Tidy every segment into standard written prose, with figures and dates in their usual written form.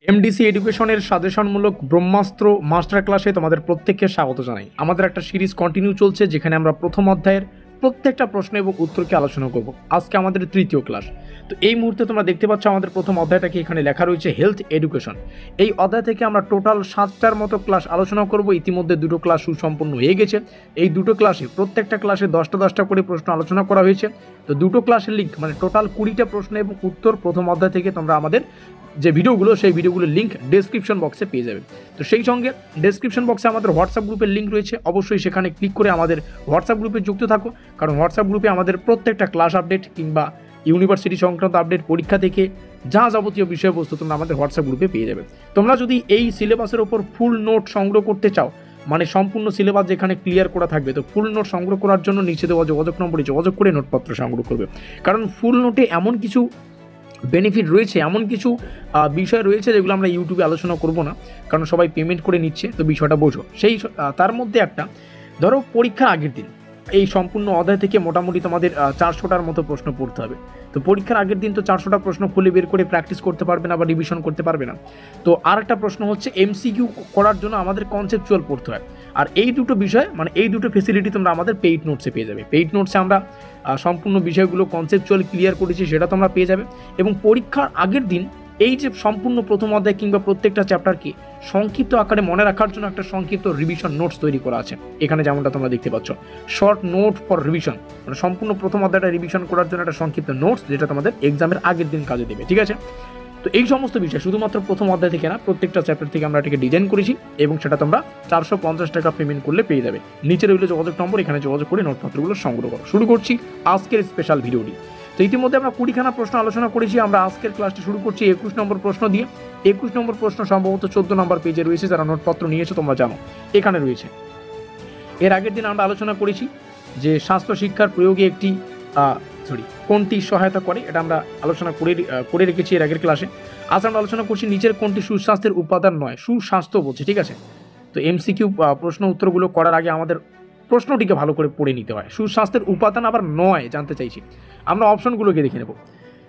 MDC এডুকেশনের সাজেশনমূলক ব্রহ্মাস্ত্র master ক্লাসে তোমাদের প্রত্যেককে স্বাগত জানাই। আমাদের একটা সিরিজ কন্টিনিউ চলছে যেখানে আমরা প্রথম অধ্যায়ের প্রত্যেকটা প্রশ্ন এবং উত্তরকে আলোচনা করব। আজকে আমাদের তৃতীয় ক্লাস। তো এই মুহূর্তে তোমরা দেখতে পাচ্ছ আমাদের প্রথম অধ্যায়টাকে এখানে লেখা রয়েছে হেলথ এডুকেশন। এই অধ্যায় থেকে আমরা টোটাল 7টার মতো ক্লাস আলোচনা করব। ইতিমধ্যে দুটো ক্লাস সুসম্পন্ন হয়ে গেছে। এই দুটো ক্লাসে প্রত্যেকটা ক্লাসে 10টা করে প্রশ্ন আলোচনা করা হয়েছে। তো দুটো ক্লাসের লিঙ্ক মানে টোটাল 20টা প্রশ্ন এবং উত্তর প্রথম অধ্যায় থেকে তোমরা আমাদের যে ভিডিওগুলো সেই ভিডিওগুলোর লিঙ্ক ডেসক্রিপশন বক্সে পেয়ে যাবে। তো সেই সঙ্গে ডেসক্রিপশন বক্সে আমাদের হোয়াটসঅ্যাপ গ্রুপের লিঙ্ক রয়েছে, অবশ্যই সেখানে ক্লিক করে আমাদের হোয়াটসঅ্যাপ গ্রুপে যুক্ত থাকো, কারণ হোয়াটসঅ্যাপ গ্রুপে আমাদের প্রত্যেকটা ক্লাস আপডেট কিংবা ইউনিভার্সিটি সংক্রান্ত আপডেট, পরীক্ষা থেকে যা যাবতীয় বিষয়বস্তু তোমরা আমাদের হোয়াটসঅ্যাপ গ্রুপে পেয়ে যাবে। তোমরা যদি এই সিলেবাসের ওপর ফুল নোট সংগ্রহ করতে চাও, মানে সম্পূর্ণ সিলেবাস যেখানে ক্লিয়ার করা থাকবে, তো ফুল নোট সংগ্রহ করার জন্য নিচে দেওয়া যোগাযোগ নম্বরে যোগাযোগ করে নোটপত্র সংগ্রহ করবে। কারণ ফুল নোটে এমন কিছু বেনিফিট রয়েছে, এমন কিছু বিষয় রয়েছে যেগুলো আমরা ইউটিউবে আলোচনা করব না, কারণ সবাই পেমেন্ট করে নিচ্ছে, তো বিষয়টা বোঝো। সেই তার মধ্যে একটা ধরো পরীক্ষার আগের দিন এই সম্পূর্ণ অধ্যায় থেকে মোটামুটি তোমাদের 400টার মতো প্রশ্ন পড়তে হবে। তো পরীক্ষার আগের দিন তো 400টা প্রশ্ন খুলে বের করে প্র্যাকটিস করতে পারবে না বা রিভিশন করতে পারবে না। তো আর একটা প্রশ্ন হচ্ছে এমসিকিউ করার জন্য আমাদের কনসেপচুয়াল পড়তে হয়। আর এই দুটো বিষয় মানে এই দুটো ফেসিলিটি তোমরা আমাদের পেইড নোটসে পেয়ে যাবে। পেইড নোটসে আমরা সম্পূর্ণ বিষয়গুলো কনসেপচুয়াল ক্লিয়ার করেছি, সেটা তোমরা পেয়ে যাবে। এবং পরীক্ষার আগের দিন এই যে সম্পূর্ণ প্রথম অধ্যায় কিংবা প্রত্যেকটা চ্যাপ্টারকে সংক্ষিপ্ত আকারে মনে রাখার জন্য একটা সংক্ষিপ্ত রিভিশন নোটস তৈরি করা আছে। এখানে যেমনটা তোমরা দেখতে পাচ্ছ, শর্ট নোট ফর রিভিশন, মানে সম্পূর্ণ প্রথম অধ্যায়টা রিভিশন করার জন্য একটা সংক্ষিপ্ত নোটস, যেটা তোমাদের এক্সামের আগের দিন কাজে দেবে। ঠিক আছে, তো এই সমস্ত বিষয় শুধুমাত্র প্রথম অধ্যায় থেকে না, প্রত্যেকটা চ্যাপ্টার থেকে আমরা এটাকে ডিজাইন করেছি এবং সেটা তোমরা 450 টাকা পেমেন্ট করলে পেয়ে যাবে। নিচে রইল যোগাযোগ নম্বর, এখানে যোগাযোগ করে নোটপত্রগুলো সংগ্রহ করো। শুরু করছি আজকের স্পেশাল ভিডিওটি। তো ইতিমধ্যে আমরা 20খানা প্রশ্ন আলোচনা করেছি। আমরা আজকের ক্লাসটি শুরু করছি 21 নম্বর প্রশ্ন দিয়ে। 21 নম্বর প্রশ্ন সম্ভবত 14 নম্বর পেজে রয়েছে, যারা নোটপত্র নিয়েছো তোমরা জানো এখানে রয়েছে। এর আগের দিন আমরা আলোচনা করেছি যে স্বাস্থ্য শিক্ষার প্রয়োগে একটি কোনটি সহায়তা করে, এটা আমরা আলোচনা করে রেখেছি এর আগের ক্লাসে। আজ আমরা আলোচনা করছি নিচের কোনটি সুস্বাস্থ্যের উপাদান নয়, সুস্বাস্থ্য বলছে। ঠিক আছে, তো এমসিকিউ প্রশ্ন উত্তরগুলো করার আগে আমাদের প্রশ্নটিকে ভালো করে পড়ে নিতে হয়। সুস্বাস্থ্যের উপাদান আবার নয় জানতে চাইছি, আমরা অপশনগুলোকে দেখে নেব।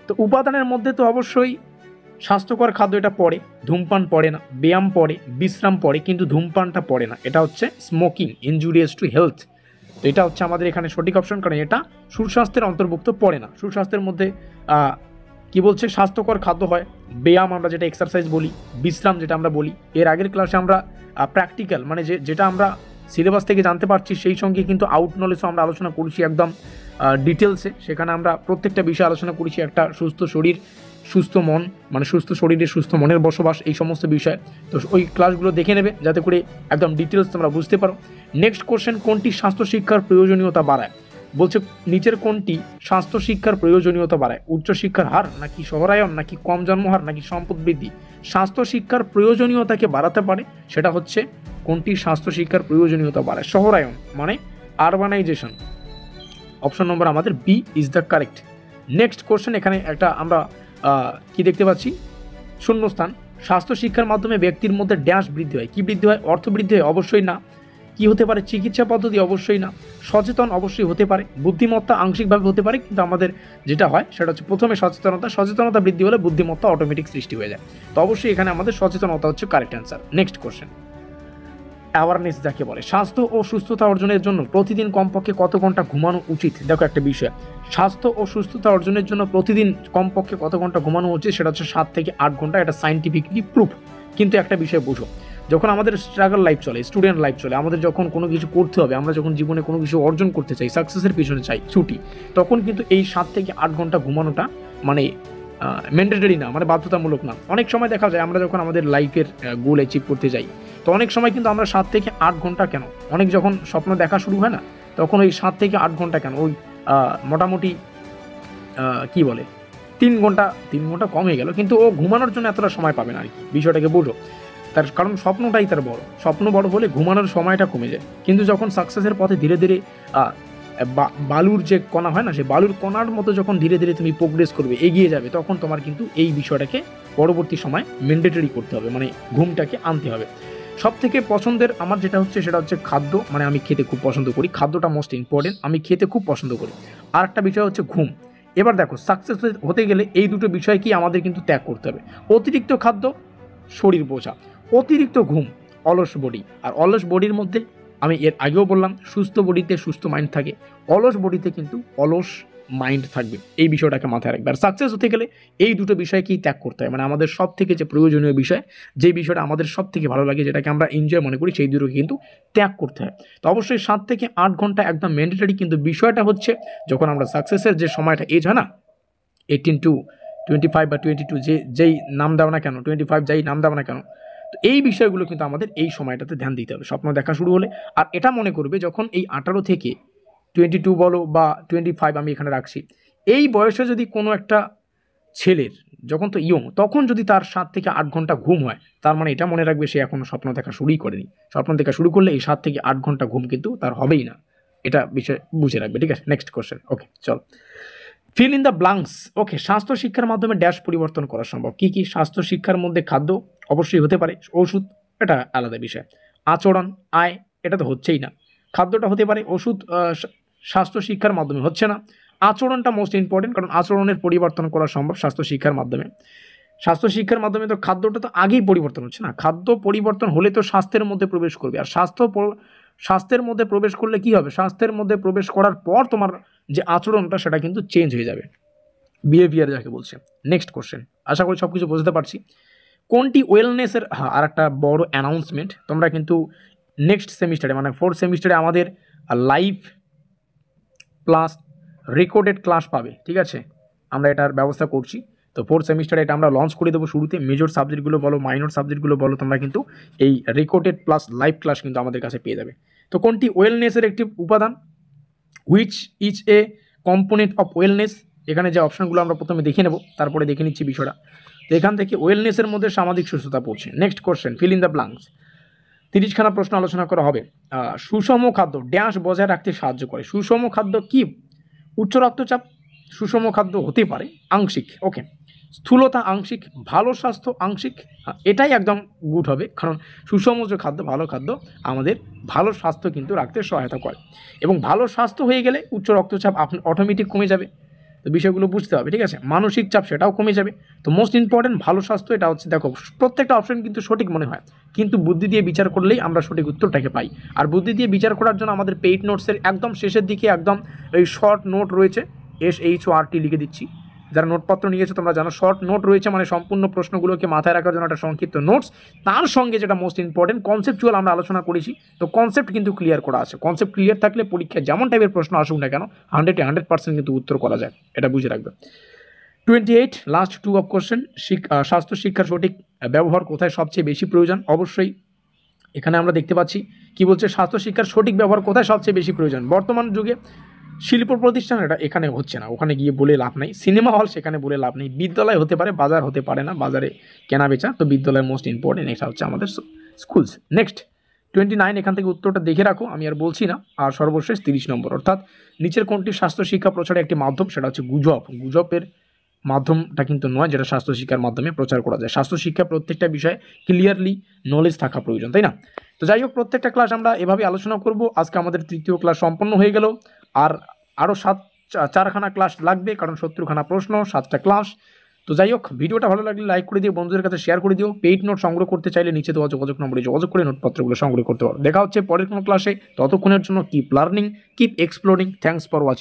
তো উপাদানের মধ্যে তো অবশ্যই স্বাস্থ্যকর খাদ্য এটা পড়ে, ধূমপান পড়ে না, ব্যায়াম পড়ে, বিশ্রাম পড়ে, কিন্তু ধূমপানটা পড়ে না, এটা হচ্ছে স্মোকিং ইনজুরিয়াস টু হেলথ। তো এটা হচ্ছে আমাদের এখানে সঠিক অপশন, কারণ এটা সুস্বাস্থ্যের অন্তর্ভুক্ত পড়ে না। সুস্বাস্থ্যের মধ্যে কি বলছে, স্বাস্থ্যকর খাদ্য হয়, ব্যায়াম আমরা যেটা এক্সারসাইজ বলি, বিশ্রাম যেটা আমরা বলি। এর আগের ক্লাসে আমরা প্র্যাকটিক্যাল মানে যেটা আমরা সিলেবাস থেকে জানতে পারছি সেই সঙ্গে কিন্তু আউট নলেজও আমরা আলোচনা করেছি একদম ডিটেলসে। সেখানে আমরা প্রত্যেকটা বিষয় আলোচনা করেছি, একটা সুস্থ শরীর সুস্থ মন, মানে সুস্থ শরীরে সুস্থ মনের বসবাস, এই সমস্ত বিষয়। তো ওই ক্লাসগুলো দেখে নেবে যাতে করে একদম ডিটেলস তোমরা বুঝতে পারো। নেক্সট কোশ্চেন, কোনটি স্বাস্থ্য শিক্ষার প্রয়োজনীয়তা বাড়ায়? বলছে নিচের কোনটি স্বাস্থ্য শিক্ষার প্রয়োজনীয়তা বাড়ায়? উচ্চশিক্ষার হার, নাকি শহরায়ন, নাকি কম জন্মহার, নাকি সম্পদ বৃদ্ধি? স্বাস্থ্য শিক্ষার প্রয়োজনীয়তাকে বাড়াতে পারে, সেটা হচ্ছে কোনটি স্বাস্থ্য শিক্ষার প্রয়োজনীয়তা বাড়ায়? শহরায়ন মানে আরবানাইজেশন। অপশন নম্বর আমাদের B is the correct. Next question, এখানে একটা আমরা কি দেখতে পাচ্ছি, শূন্যস্থান। স্বাস্থ্য শিক্ষার মাধ্যমে ব্যক্তির মধ্যে ড্যাশ বৃদ্ধি হয়? কি বৃদ্ধি হয়? অর্থ বৃদ্ধি হয়? অবশ্যই না। কি হতে পারে? চিকিৎসা পদ্ধতি? অবশ্যই না। সচেতন? অবশ্যই হতে পারে। বুদ্ধিমত্তা? আংশিকভাবে হতে পারে, কিন্তু আমাদের যেটা হয় সেটা হচ্ছে প্রথমে সচেতনতা বৃদ্ধি হলে বুদ্ধিমত্তা অটোমেটিক সৃষ্টি হয়ে যায়। তো অবশ্যই এখানে আমাদের সচেতনতা হচ্ছে correct answer. Next question, awareness যাকে বলে। স্বাস্থ্য ও সুস্থতা অর্জনের জন্য প্রতিদিন কমপক্ষে কত ঘন্টা ঘুমানো উচিত? দেখো একটা বিষয়, স্বাস্থ্য ও সুস্থতা অর্জনের জন্য প্রতিদিন কমপক্ষে কত ঘন্টা ঘুমানো উচিত, সেটা হচ্ছে 7 থেকে 8 ঘন্টা। এটা সাইন্টিফিকলি প্রুফ। কিন্তু একটা বিষয় বুঝো, যখন আমাদের স্ট্রাগল লাইফ চলে, স্টুডেন্ট লাইফ চলে, আমাদের যখন কোনো কিছু করতে হবে, আমরা যখন জীবনে কোনো কিছু অর্জন করতে চাই, সাকসেসের পিছনে চাই ছুটি, তখন কিন্তু এই 7 থেকে 8 ঘন্টা ঘুমানোটা মানে ম্যান্ডেটরি না, মানে বাধ্যতামূলক না। অনেক সময় দেখা যায় আমরা যখন আমাদের লাইফের গোল অ্যাচিভ করতে যাই, তো অনেক সময় কিন্তু আমরা 7 থেকে 8 ঘন্টা কেন, অনেক যখন স্বপ্ন দেখা শুরু হয় না, তখন ওই 7 থেকে 8 ঘন্টা কেন, ওই মোটামুটি কি বলে 3 ঘন্টা কম হয়ে গেল, কিন্তু ও ঘুমানোর জন্য এতটা সময় পাবে না আর কি। বিষয়টাকে বোঝো, তার কারণ স্বপ্নটাই তার বড়। স্বপ্ন বড় হলে ঘুমানোর সময়টা কমে যায়। কিন্তু যখন সাকসেসের পথে ধীরে ধীরে বালুর যে কণা হয় না, সেই বালুর কণার মতো যখন ধীরে ধীরে তুমি প্রোগ্রেস করবে, এগিয়ে যাবে, তখন তোমার কিন্তু এই বিষয়টাকে পরবর্তী সময় ম্যান্ডেটরি করতে হবে, মানে ঘুমটাকে আনতে হবে। সব থেকে পছন্দের আমার যেটা হচ্ছে সেটা হচ্ছে খাদ্য, মানে আমি খেতে খুব পছন্দ করি, খাদ্যটা মোস্ট ইম্পর্টেন্ট, আমি খেতে খুব পছন্দ করি। আর একটা বিষয় হচ্ছে ঘুম। এবার দেখো, সাকসেস হতে গেলে এই দুটো বিষয় কি আমাদের কিন্তু ত্যাগ করতে হবে। অতিরিক্ত খাদ্য শরীর বোঝা, অতিরিক্ত ঘুম, অলস বডি। আর অলস বডির মধ্যে আমি এর আগেও বললাম, সুস্থ বডিতে সুস্থ মাইন্ড থাকে, অলস বডিতে কিন্তু অলস মাইন্ড থাকবে। এই বিষয়টাকে মাথায় রাখবে। আর সাকসেস হতে গেলে এই দুটো বিষয়কেই ত্যাগ করতে হয়, মানে আমাদের সব থেকে যে প্রয়োজনীয় বিষয়, যে বিষয়টা আমাদের সব থেকে ভালো লাগে, যেটাকে আমরা এনজয় মনে করি, সেই দুটোকে কিন্তু ত্যাগ করতে হয়। তো অবশ্যই 7 থেকে 8 ঘন্টা একদম ম্যান্ডেটরি। কিন্তু বিষয়টা হচ্ছে যখন আমরা সাকসেসের যে সময়টা এজ হয় না, 18 টু 25 বা 22, যেই নাম দাও না কেন, 25 যাই নাম দাও না কেন, তো এই বিষয়গুলো কিন্তু আমাদের এই সময়টাতে ধ্যান দিতে হবে স্বপ্ন দেখা শুরু হলে। আর এটা মনে করবে যখন এই 18 থেকে 22 বলো বা 25 আমি এখানে রাখছি, এই বয়সে যদি কোনো একটা ছেলের, যখন তো ইয়ং, তখন যদি তার 7 থেকে 8 ঘন্টা ঘুম হয়, তার মানে এটা মনে রাখবে সে এখনও স্বপ্ন দেখা শুরুই করেনি। স্বপ্ন দেখা শুরু করলে এই 7 থেকে 8 ঘন্টা ঘুম কিন্তু তার হবেই না। এটা বিষয় বুঝে রাখবে, ঠিক আছে? Next question. ওকে, চল, fill in the blanks. Okay, স্বাস্থ্য শিক্ষার মাধ্যমে ড্যাশ পরিবর্তন করা সম্ভব। কি কি? স্বাস্থ্য শিক্ষার মধ্যে খাদ্য অবশ্যই হতে পারে, ওষুধ এটা আলাদা বিষয়, আচরণ, আয় এটা তো হচ্ছেই না। খাদ্যটা হতে পারে, ওষুধ স্বাস্থ্য শিক্ষার মাধ্যমে হচ্ছে না। আচরণটা মোস্ট ইম্পর্টেন্ট, কারণ আচরণের পরিবর্তন করা সম্ভব স্বাস্থ্য শিক্ষার মাধ্যমে। স্বাস্থ্য শিক্ষার মাধ্যমে তো খাদ্যটা তো আগেই পরিবর্তন হচ্ছে না, খাদ্য পরিবর্তন হলে তো স্বাস্থ্যের মধ্যে প্রবেশ করবে। আর স্বাস্থ্যের মধ্যে প্রবেশ করলে কি হবে? স্বাস্থ্যের মধ্যে প্রবেশ করার পর তোমার যে আচরণটা সেটা কিন্তু চেঞ্জ হয়ে যাবে, বিহেভিয়ার যাকে বলছে। নেক্সট কোশ্চেন, আশা করি সব কিছু বুঝতে পারছি। কোনটি ওয়েলনেসের, হ্যাঁ, আর একটা বড় অ্যানাউন্সমেন্ট, তোমরা কিন্তু নেক্সট সেমিস্টারে মানে 4th সেমিস্টারে আমাদের লাইভ প্লাস রেকর্ডেড ক্লাস পাবে, ঠিক আছে? আমরা এটার ব্যবস্থা করছি। তো 4th সেমিস্টারে এটা আমরা লঞ্চ করে দেবো শুরুতে। মেজর সাবজেক্টগুলো বলো, মাইনর সাবজেক্টগুলো বলো, তোমরা কিন্তু এই রেকর্ডেড প্লাস লাইভ ক্লাস কিন্তু আমাদের কাছে পেয়ে যাবে। তো কোনটি ওয়েলনেসের একটি উপাদান? Which is a component of wellness? এখানে যে অপশনগুলো আমরা প্রথমে দেখে নেব, তারপরে দেখে নিচ্ছি বিষয়টা। তো এখান থেকে ওয়েলনেসের মধ্যে সামাজিক সুস্থতা পড়ছে। Next question, fill in the blanks. 30খানা প্রশ্ন আলোচনা করা হবে। সুষম খাদ্য ড্যাশ বজায় রাখতে সাহায্য করে। সুষম খাদ্য কি? উচ্চ রক্তচাপ সুষম খাদ্য হতে পারে, আংশিক। ওকে, স্থূলতা আংশিক, ভালো স্বাস্থ্য আংশিক। এটাই একদম গুড হবে, কারণ সুষম যে খাদ্য, ভালো খাদ্য আমাদের ভালো স্বাস্থ্য কিন্তু রাখতে সহায়তা করে। এবং ভালো স্বাস্থ্য হয়ে গেলে উচ্চ রক্তচাপ আপনার অটোমেটিক কমে যাবে। তো বিষয়গুলো বুঝতে হবে, ঠিক আছে? মানসিক চাপ সেটাও কমে যাবে। তো মোস্ট ইম্পর্টেন্ট ভালো স্বাস্থ্য, এটা হচ্ছে, দেখো প্রত্যেকটা অপশন কিন্তু সঠিক মনে হয়, কিন্তু বুদ্ধি দিয়ে বিচার করলেই আমরা সঠিক উত্তরটাকে পাই। আর বুদ্ধি দিয়ে বিচার করার জন্য আমাদের পেইড নোটসের একদম শেষের দিকে একদম এই শর্ট নোট রয়েছে, SHORT লিখে দিচ্ছি। যারা নোটপত্র নিয়েছে তোমরা জানো, শর্ট নোট রয়েছে মানে সম্পূর্ণ প্রশ্নগুলোকে মাথায় রাখার জন্য একটা সংক্ষিপ্ত নোটস। তার সঙ্গে যেটা মোস্ট ইম্পর্টেন্ট, কনসেপচুয়াল আমরা আলোচনা করেছি। তো কনসেপ্ট কিন্তু ক্লিয়ার করা আছে। কনসেপ্ট ক্লিয়ার থাকলে পরীক্ষায় যেমন টাইপের প্রশ্ন আসুক না কেন 100% কিন্তু উত্তর করা যায়, এটা বুঝে রাখবে। 28 লাস্ট 2 অফ কোশ্চেন। স্বাস্থ্য শিক্ষার সঠিক ব্যবহার কোথায় সবচেয়ে বেশি প্রয়োজন? অবশ্যই এখানে আমরা দেখতে পাচ্ছি কি বলছে, স্বাস্থ্য শিক্ষার সঠিক ব্যবহার কোথায় সবচেয়ে বেশি প্রয়োজন? বর্তমান যুগে শিল্প প্রতিষ্ঠান, এটা এখানে হচ্ছে না, ওখানে গিয়ে বলে লাভ নাই। সিনেমা হল, সেখানে বলে লাভ নেই। বিদ্যালয় হতে পারে, বাজার হতে পারে না, বাজারে কেনা বেচা। তো বিদ্যালয় মোস্ট ইম্পর্টেন্ট, এটা হচ্ছে আমাদের স্কুলস। নেক্সট 29, এখান থেকে উত্তরটা দেখে রাখো, আমি আর বলছি না। আর সর্বশেষ 30 নম্বর, অর্থাৎ নিচের কোনটি স্বাস্থ্য শিক্ষা প্রচারের একটি মাধ্যম? সেটা হচ্ছে গুজব। গুজবের মাধ্যমটা কিন্তু নয় যেটা স্বাস্থ্য শিক্ষার মাধ্যমে প্রচার করা যায়। স্বাস্থ্য শিক্ষা প্রত্যেকটা বিষয়ে ক্লিয়ারলি নলেজ থাকা প্রয়োজন, তাই না? তো যাই হোক, প্রত্যেকটা ক্লাস আমরা এভাবে আলোচনা করব। আজকে আমাদের 3য় ক্লাস সম্পন্ন হয়ে গেল। আর আরও 4খানা ক্লাস লাগবে, কারণ 70খানা প্রশ্ন, 7টা ক্লাস। তো যাই হোক, ভিডিওটা ভালো লাগলে লাইক করে দিও, বন্ধুদের কাছে শেয়ার করে দিও। পেইড নোট সংগ্রহ করতে চাইলে নিচে দেওয়া যোগাযোগ নম্বরে যোগাযোগ করে নোটপত্রগুলো সংগ্রহ করতে পারো। দেখা হচ্ছে পরের কোনো ক্লাসে। ততক্ষণের জন্য keep learning, keep exploring. Thanks for watching.